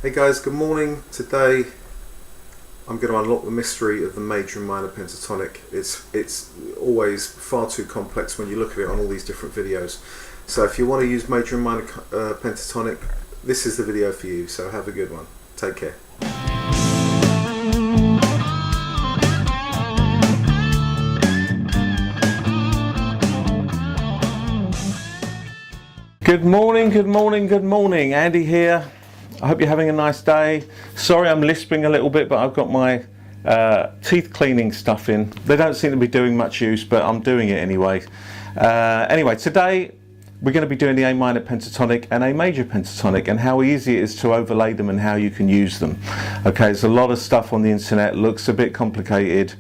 Hey guys, good morning. Today I'm going to unlock the mystery of the major and minor pentatonic. It's always far too complex when you look at it on all these different videos. So if you want to use major and minor pentatonic, this is the video for you. So have a good one. Take care. Good morning, good morning, good morning. Andy here. I hope you're having a nice day. Sorry I'm lisping a little bit, but I've got my teeth cleaning stuff in. They don't seem to be doing much use, but I'm doing it anyway. Anyway, today we're going to be doing the A minor pentatonic and A major pentatonic and how easy it is to overlay them and how you can use them. Okay, there's a lot of stuff on the internet, looks a bit complicated.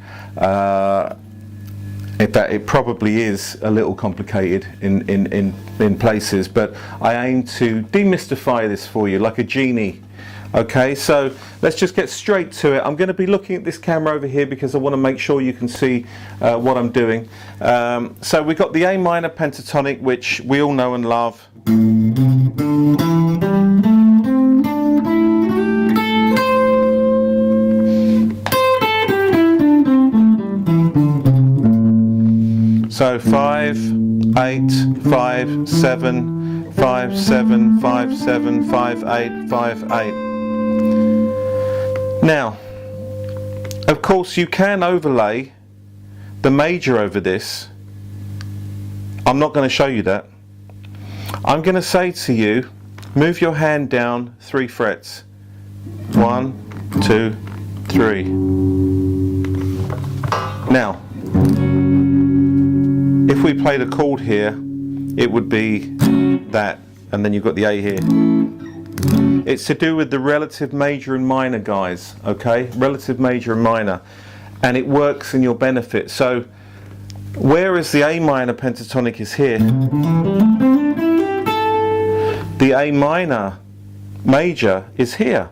In fact, it probably is a little complicated in places, but I aim to demystify this for you like a genie. Okay, so let's just get straight to it. I'm going to be looking at this camera over here because I want to make sure you can see what I'm doing. So we've got the A minor pentatonic, which we all know and love. So 5, 8, 5, 7, 5, 7, 5, 7, 5, 8, 5, 8. Now, of course you can overlay the major over this. I'm not going to show you that. I'm going to say to you, move your hand down 3 frets. 1, 2, 3. Now, if we played a chord here, it would be that, and then you've got the A here. It's to do with the relative major and minor, guys, okay? Relative major and minor. And it works in your benefit. So, whereas the A minor pentatonic is here, the A minor major is here.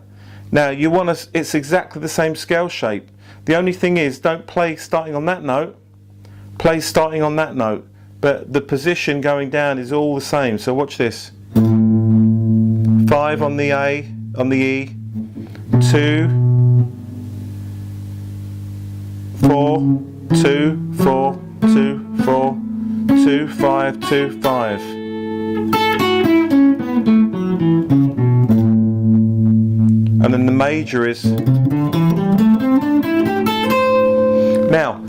Now, you want to, it's exactly the same scale shape. The only thing is, don't play starting on that note. Play starting on that note, but the position going down is all the same. So watch this. 5 on the A, on the E, 2, 4, 2, 4, 2, 4, 2, 5, 2, 5. And then the major is. Now,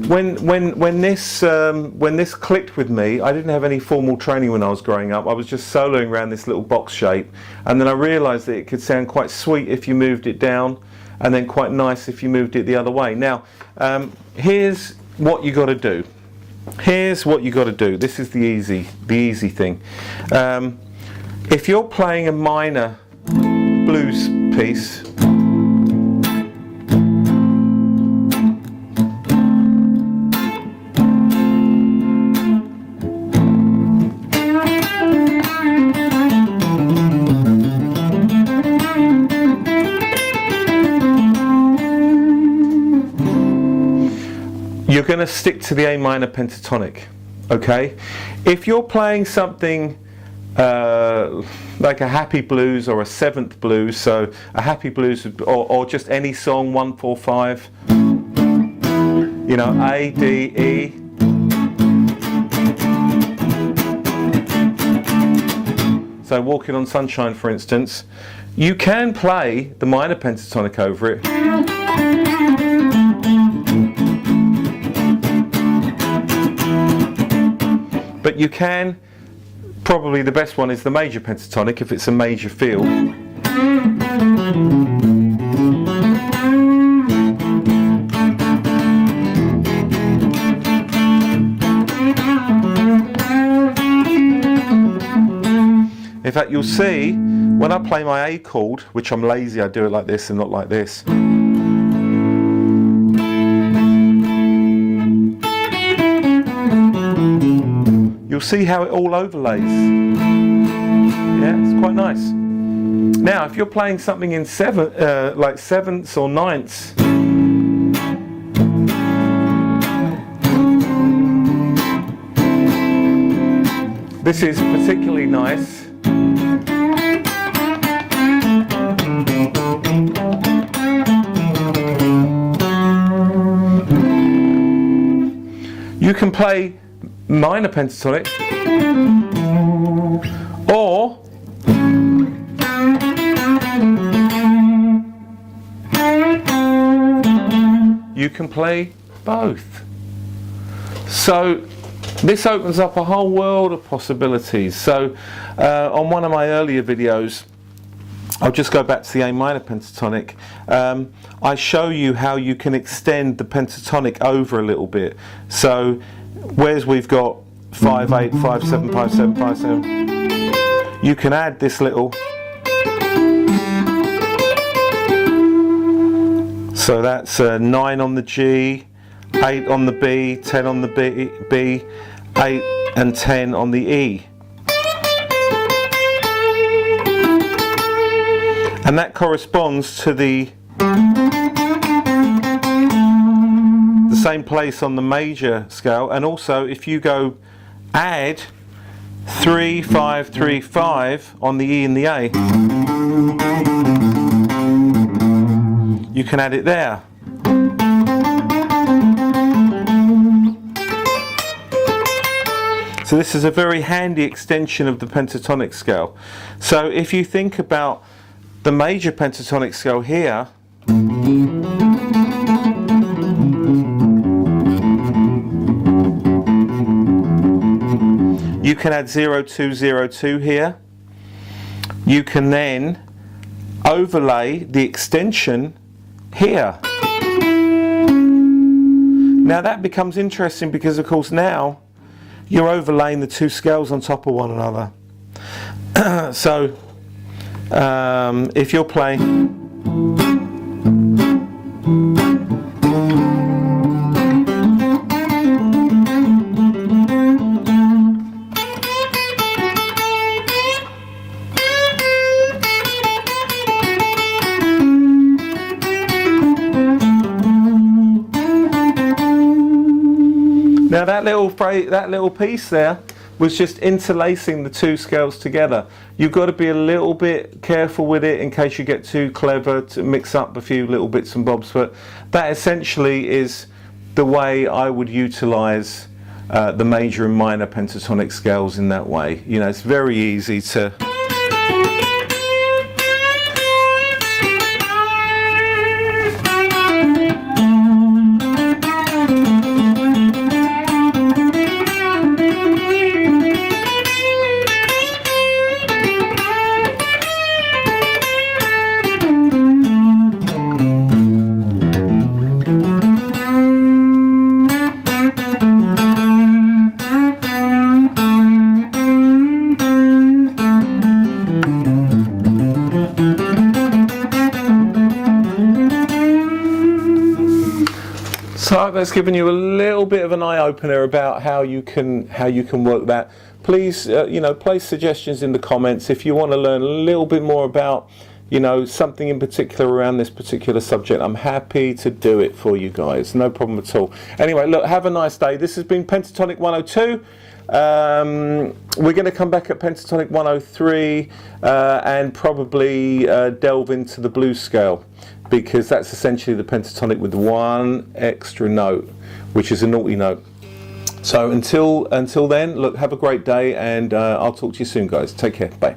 when this clicked with me, I didn't have any formal training when I was growing up. I was just soloing around this little box shape, and then I realised that it could sound quite sweet if you moved it down, and then quite nice if you moved it the other way. Now, here's what you got to do. Here's what you got to do. This is the easy thing. If you're playing a minor blues piece, you're going to stick to the A minor pentatonic, okay? If you're playing something like a happy blues or a 7th blues, so a happy blues or just any song, 1, 4, 5, you know, A, D, E. So Walking on Sunshine, for instance, you can play the minor pentatonic over it. But you can, probably the best one is the major pentatonic if it's a major feel. In fact, you'll see when I play my A chord, which I'm lazy, I do it like this and not like this. You'll see how it all overlays. Yeah, it's quite nice. Now, if you're playing something in like 7ths or 9ths, this is particularly nice. You can play minor pentatonic, or you can play both. So this opens up a whole world of possibilities. So on one of my earlier videos, I'll just go back to the A minor pentatonic. I show you how you can extend the pentatonic over a little bit. So whereas we've got 5, 8, 5, 7, 5, 7, 5, 7, you can add this little. So that's 9 on the G, 8 on the B, 10 on the B, 8 and 10 on the E. And that corresponds to the same place on the major scale. And also if you go add 3, 5, 3, 5 on the E and the A, you can add it there. So this is a very handy extension of the pentatonic scale. So if you think about the major pentatonic scale here, you can add 0, 2, 0, 2 here. You can then overlay the extension here. Now that becomes interesting because of course now you're overlaying the two scales on top of one another. So if you're playing now that little piece there was just interlacing the two scales together. You've got to be a little bit careful with it in case you get too clever to mix up a few little bits and bobs, but that essentially is the way I would utilize the major and minor pentatonic scales in that way. You know, it's very easy to So that's given you a little bit of an eye-opener about how you can work that. Please, you know, place suggestions in the comments if you want to learn a little bit more about, you know, something in particular around this particular subject. I'm happy to do it for you guys, no problem at all. Anyway, look, have a nice day. This has been Pentatonic 102. We're going to come back at Pentatonic 103 and probably delve into the blues scale, because that's essentially the pentatonic with one extra note, which is a naughty note. So until then, look, have a great day, and I'll talk to you soon, guys. Take care. Bye.